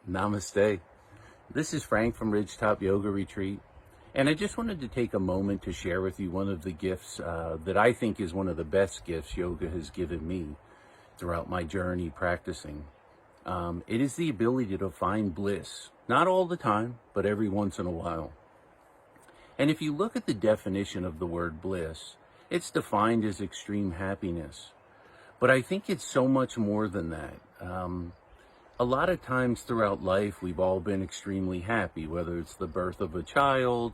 Namaste. This is Frank from Ridgetop Yoga Retreat, and I just wanted to take a moment to share with you one of the gifts that I think is one of the best gifts yoga has given me throughout my journey practicing. It is the ability to find bliss, not all the time, but every once in a while. And if you look at the definition of the word bliss, it's defined as extreme happiness. But I think it's so much more than that. A lot of times throughout life, we've all been extremely happy, whether it's the birth of a child,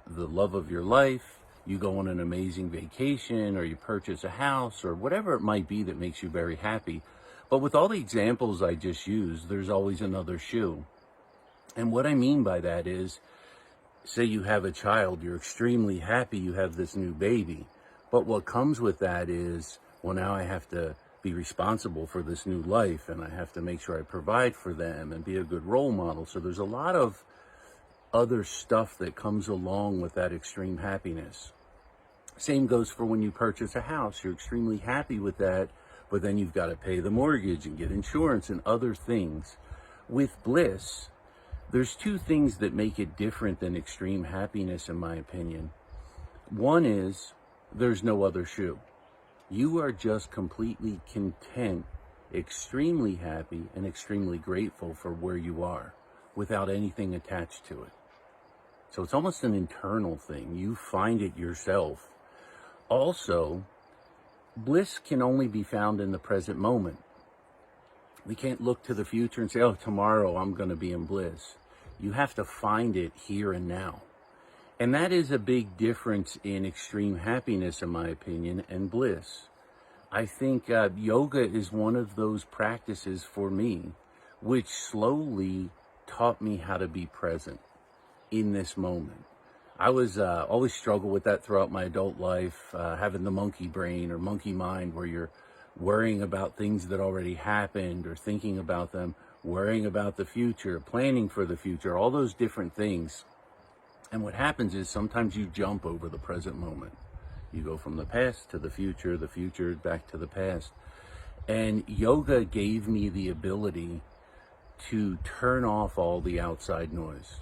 the love of your life, you go on an amazing vacation, or you purchase a house, or whatever it might be that makes you very happy. But with all the examples I just used, there's always another shoe. And what I mean by that is, say you have a child, you're extremely happy you have this new baby. But what comes with that is, well, now I have to be responsible for this new life, and I have to make sure I provide for them and be a good role model. So there's a lot of other stuff that comes along with that extreme happiness. Same goes for when you purchase a house. You're extremely happy with that, but then you've got to pay the mortgage and get insurance and other things. With bliss, there's two things that make it different than extreme happiness, in my opinion. One is there's no other shoe. You are just completely content, extremely happy, and extremely grateful for where you are without anything attached to it. So it's almost an internal thing. You find it yourself. Also, bliss can only be found in the present moment. We can't look to the future and say, oh, tomorrow I'm going to be in bliss. You have to find it here and now. And that is a big difference in extreme happiness, in my opinion, and bliss. I think yoga is one of those practices for me, which slowly taught me how to be present in this moment. I was always struggle with that throughout my adult life, having the monkey brain or monkey mind, where you're worrying about things that already happened or thinking about them, worrying about the future, planning for the future, all those different things. And what happens is sometimes you jump over the present moment. You go from the past to the future back to the past. And yoga gave me the ability to turn off all the outside noise.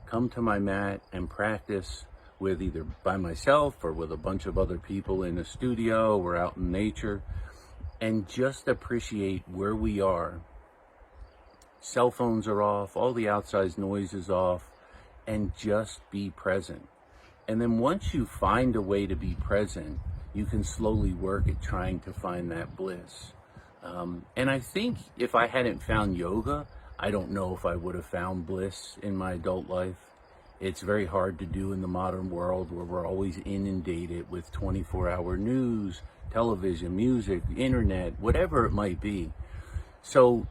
Come to my mat and practice with either by myself or with a bunch of other people in a studio or out in nature, and just appreciate where we are. Cell phones are off, all the outside noise is off, and just be present. And then once you find a way to be present, you can slowly work at trying to find that bliss. And I think if I hadn't found yoga, I don't know if I would have found bliss in my adult life. It's very hard to do in the modern world, where we're always inundated with 24-hour news, television, music, internet, whatever it might be. So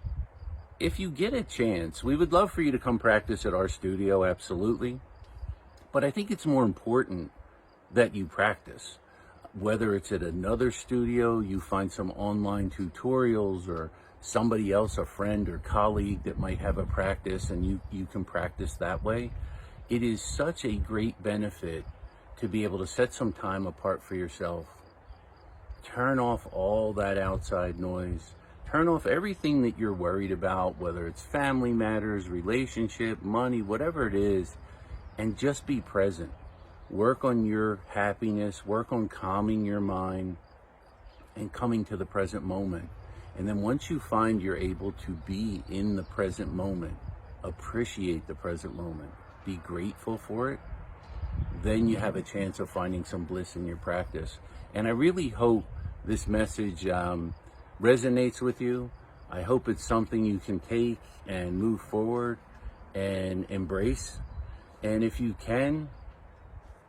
if you get a chance, we would love for you to come practice at our studio, absolutely. But I think it's more important that you practice. Whether it's at another studio, you find some online tutorials, or somebody else, a friend or colleague that might have a practice, and you can practice that way. It is such a great benefit to be able to set some time apart for yourself. Turn off all that outside noise. Turn off everything that you're worried about, whether it's family matters, relationship, money, whatever it is, and just be present. Work on your happiness, work on calming your mind and coming to the present moment. And then once you find you're able to be in the present moment, appreciate the present moment, be grateful for it, then you have a chance of finding some bliss in your practice. And I really hope this message resonates with you. I hope it's something you can take and move forward and embrace. And if you can,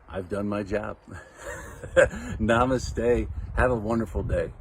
I've done my job. Namaste. Have a wonderful day.